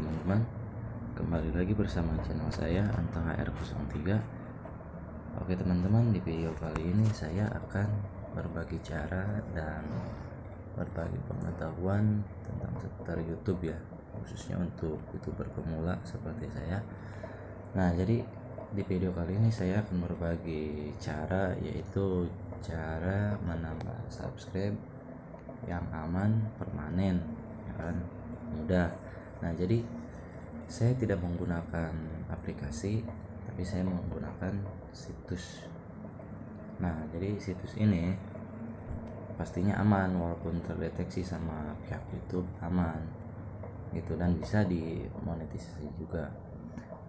teman-teman, kembali lagi bersama channel saya Anta HR03. Oke teman-teman, di video kali ini saya akan berbagi cara dan berbagi pengetahuan tentang seputar YouTube ya, khususnya untuk YouTuber pemula seperti saya. Nah, jadi di video kali ini saya akan berbagi cara, yaitu cara menambah subscribe yang aman, permanen, ya kan, mudah. Nah, jadi saya tidak menggunakan aplikasi, tapi saya menggunakan situs. Nah, jadi situs ini pastinya aman walaupun terdeteksi sama pihak YouTube, aman gitu, dan bisa dimonetisasi juga.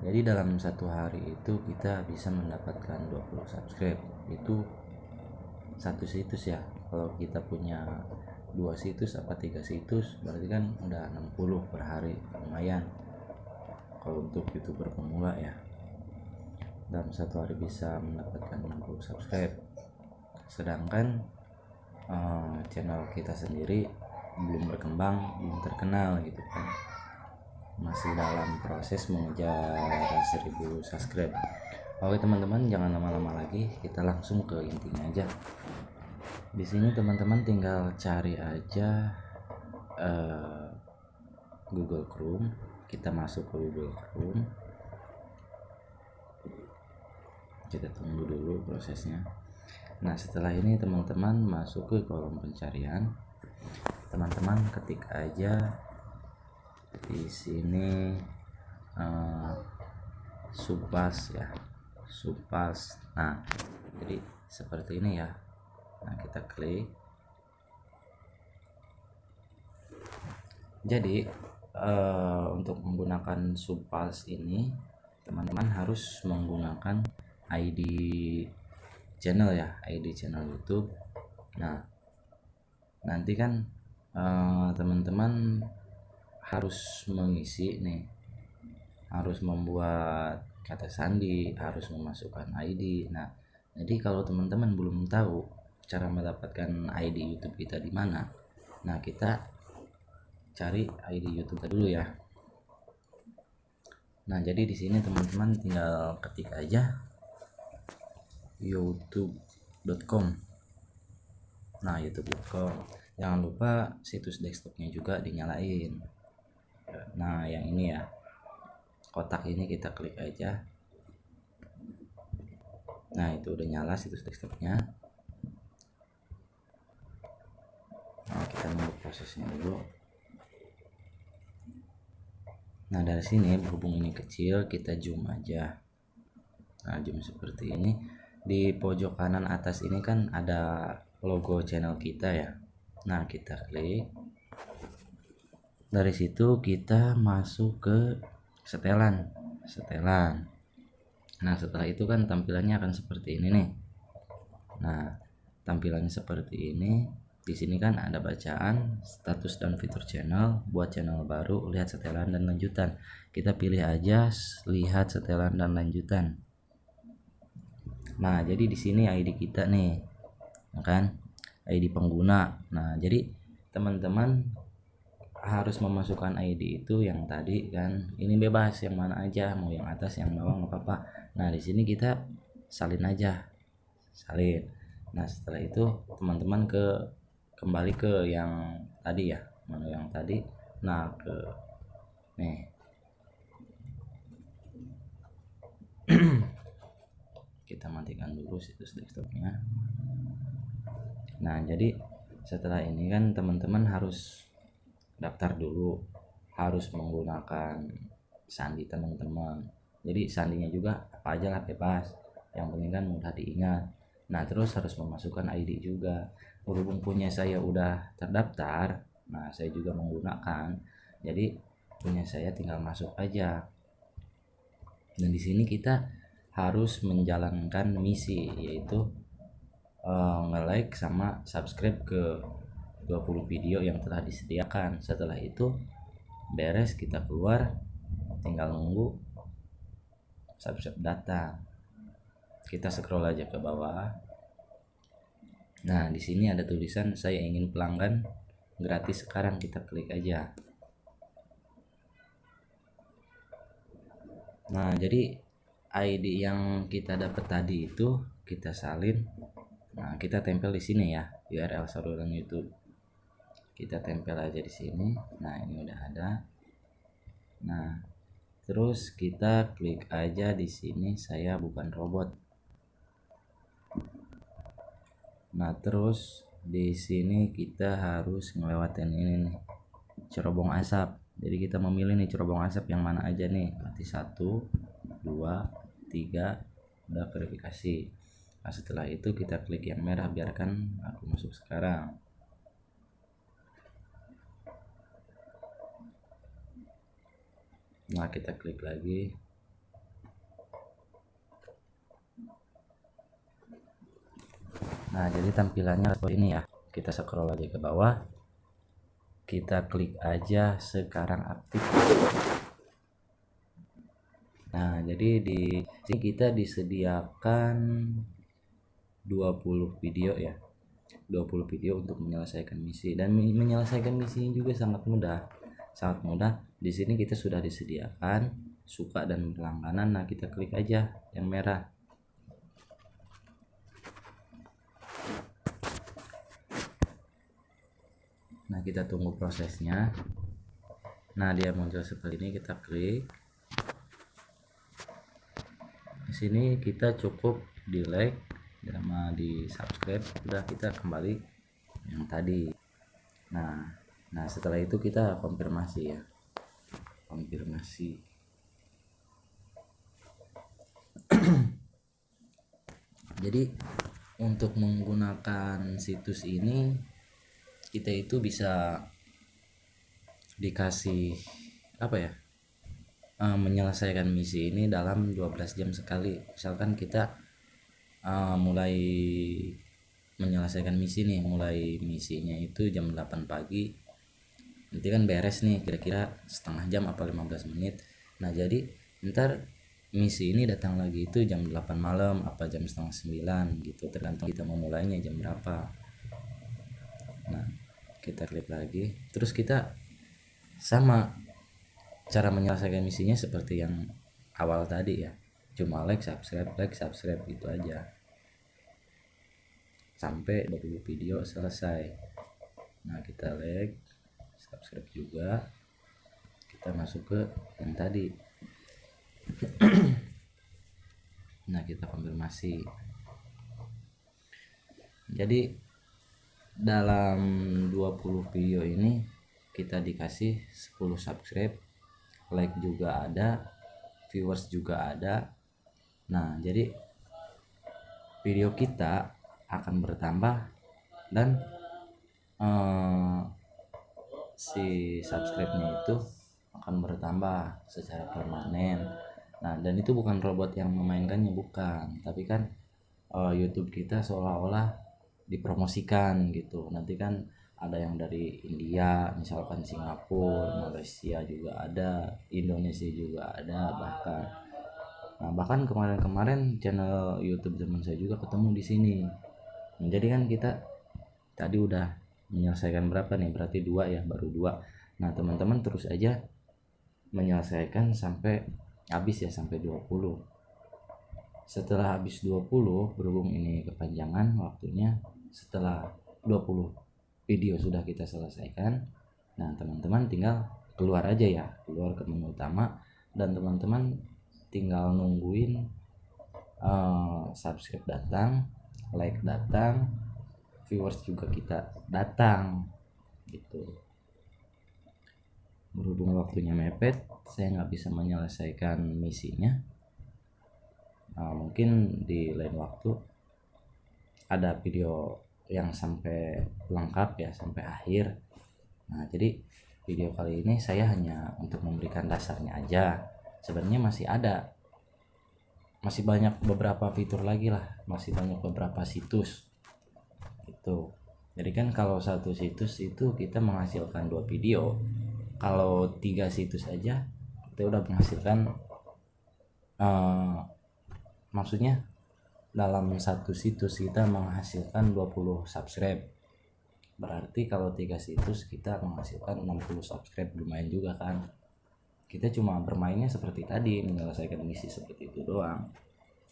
Jadi dalam satu hari itu kita bisa mendapatkan 20 subscribe. Itu satu situs ya. Kalau kita punya 2 situs apa 3 situs, berarti kan udah 60 per hari, lumayan kalau untuk YouTuber pemula ya. Dalam satu hari bisa mendapatkan 60 subscribe. Sedangkan channel kita sendiri belum berkembang, belum terkenal gitu kan, masih dalam proses mengejar 1000 subscribe. Oke teman-teman, jangan lama-lama lagi, kita langsung ke intinya aja. Di sini teman-teman tinggal cari aja Google Chrome. Kita masuk ke Google Chrome, kita tunggu dulu prosesnya. Nah, setelah ini teman-teman masuk ke kolom pencarian, teman-teman ketik aja di sini Subas ya, Subas. Nah, jadi seperti ini ya. Nah, kita klik. Jadi untuk menggunakan Subas ini teman-teman harus menggunakan ID channel ya, ID channel YouTube. Nah, nanti kan teman-teman harus mengisi nih, harus membuat kata sandi, harus memasukkan ID. Nah, jadi kalau teman-teman belum tahu cara mendapatkan ID YouTube kita di mana, nah kita cari ID YouTube kita dulu ya. Nah, jadi di sini teman-teman tinggal ketik aja youtube.com. Nah, youtube.com. Jangan lupa situs desktopnya juga dinyalain. Nah, yang ini ya, kotak ini kita klik aja. Nah, itu udah nyala situs desktopnya. Nah, kita nunggu prosesnya dulu. Nah, dari sini berhubung ini kecil, kita zoom aja. Nah, zoom seperti ini. Di pojok kanan atas ini kan ada logo channel kita ya. Nah, kita klik. Dari situ kita masuk ke setelan. Nah, setelah itu kan tampilannya akan seperti ini nih. Nah, tampilannya seperti ini. Di sini kan ada bacaan, status dan fitur channel, buat channel baru, lihat setelan dan lanjutan. Kita pilih aja lihat setelan dan lanjutan. Nah, jadi di sini ID kita nih, kan? ID pengguna. Nah, jadi teman-teman harus memasukkan ID itu yang tadi kan. Ini bebas yang mana aja, mau yang atas, yang bawah nggak apa-apa. Nah, di sini kita salin aja. Salin. Nah, setelah itu teman-teman kembali ke yang tadi ya, mana yang tadi. Nah, ke nih kita matikan dulu situs desktopnya. Nah, jadi setelah ini kan teman-teman harus daftar dulu, harus menggunakan sandi teman-teman. Jadi sandinya juga apa aja lah, bebas, yang penting kan mudah diingat. Nah, terus harus memasukkan ID juga. Berhubung punya saya udah terdaftar, nah saya juga menggunakan, jadi punya saya tinggal masuk aja. Dan di sini kita harus menjalankan misi, yaitu nge-like sama subscribe ke 20 video yang telah disediakan. Setelah itu beres, kita keluar, tinggal nunggu subscribe datang. Kita scroll aja ke bawah. Nah, di sini ada tulisan saya ingin pelanggan gratis sekarang, kita klik aja. Nah, jadi ID yang kita dapat tadi itu kita salin. Nah, kita tempel di sini ya, URL saluran YouTube. Kita tempel aja di sini. Nah, ini udah ada. Nah, terus kita klik aja di sini, saya bukan robot. Nah, terus di sini kita harus ngelewatin ini nih, cerobong asap. Jadi kita memilih nih cerobong asap yang mana aja nih. Berarti 1, 2, 3 udah verifikasi. Nah, setelah itu kita klik yang merah, biarkan aku masuk sekarang. Nah, kita klik lagi. Nah, jadi tampilannya seperti ini ya. Kita scroll lagi ke bawah. Kita klik aja sekarang aktif. Nah, jadi di sini kita disediakan 20 video ya. 20 video untuk menyelesaikan misi, dan menyelesaikan misi ini juga sangat mudah. Sangat mudah. Di sini kita sudah disediakan suka dan berlangganan. Nah, kita klik aja yang merah. Nah, kita tunggu prosesnya. Nah, dia muncul seperti ini, kita klik. Di sini kita cukup di like sama di subscribe, udah kita kembali yang tadi. Nah, setelah itu kita konfirmasi ya. Konfirmasi. Jadi untuk menggunakan situs ini kita itu bisa dikasih apa ya, menyelesaikan misi ini dalam 12 jam sekali. Misalkan kita mulai menyelesaikan misi nih, mulai misinya itu jam 8 pagi, nanti kan beres nih kira-kira setengah jam apa 15 menit. Nah, jadi ntar misi ini datang lagi itu jam 8 malam apa jam setengah 9 gitu, tergantung kita mau mulainya jam berapa. Nah, kita klik lagi, terus kita sama cara menyelesaikan misinya seperti yang awal tadi ya, cuma like subscribe gitu aja sampai 20 video selesai. Nah, kita like subscribe juga, kita masuk ke yang tadi. Nah, kita konfirmasi. Jadi dalam 20 video ini kita dikasih 10 subscribe, like juga ada, viewers juga ada. Nah, jadi video kita akan bertambah dan si subscribe-nya itu akan bertambah secara permanen. Nah, dan itu bukan robot yang memainkannya, bukan, tapi kan YouTube kita seolah-olah dipromosikan gitu. Nanti kan ada yang dari India, misalkan Singapura, Malaysia juga ada, Indonesia juga ada, bahkan kemarin-kemarin channel YouTube teman saya juga ketemu di sini. Nah, jadi kan kita tadi udah menyelesaikan berapa nih, berarti 2 ya, baru 2. Nah, teman-teman terus aja menyelesaikan sampai habis ya, sampai 20. Setelah habis 20, berhubung ini kepanjangan waktunya, setelah 20 video sudah kita selesaikan, nah teman-teman tinggal keluar aja ya, keluar ke menu utama, dan teman-teman tinggal nungguin subscribe datang, like datang, viewers juga kita datang gitu. Berhubung waktunya mepet, saya nggak bisa menyelesaikan misinya. Mungkin di lain waktu ada video yang sampai lengkap ya, sampai akhir. Nah, jadi video kali ini saya hanya untuk memberikan dasarnya aja. Sebenarnya masih banyak beberapa fitur lagi lah, masih banyak beberapa situs itu. Jadi kan kalau satu situs itu kita menghasilkan 2 video, kalau 3 situs aja kita udah menghasilkan maksudnya dalam satu situs kita menghasilkan 20 subscribe. Berarti kalau 3 situs kita menghasilkan 60 subscribe, lumayan juga kan kita cuma bermainnya seperti tadi, menyelesaikan misi seperti itu doang.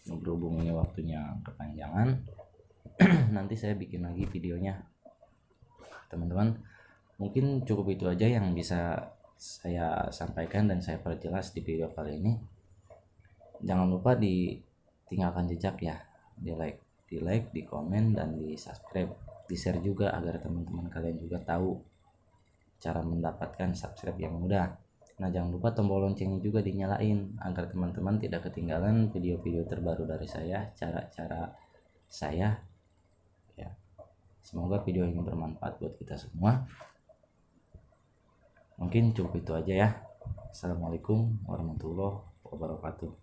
Berhubung ini waktunya kepanjangan, nanti saya bikin lagi videonya teman-teman. Mungkin cukup itu aja yang bisa saya sampaikan dan saya perjelas di video kali ini. Jangan lupa ditinggalkan jejak ya, di like, di komen, dan di subscribe, di share juga agar teman-teman kalian juga tahu cara mendapatkan subscribe yang mudah. Nah, jangan lupa tombol loncengnya juga dinyalain agar teman-teman tidak ketinggalan video-video terbaru dari saya, cara-cara saya ya. Semoga video ini bermanfaat buat kita semua. Mungkin cukup itu aja ya. Assalamualaikum warahmatullahi wabarakatuh.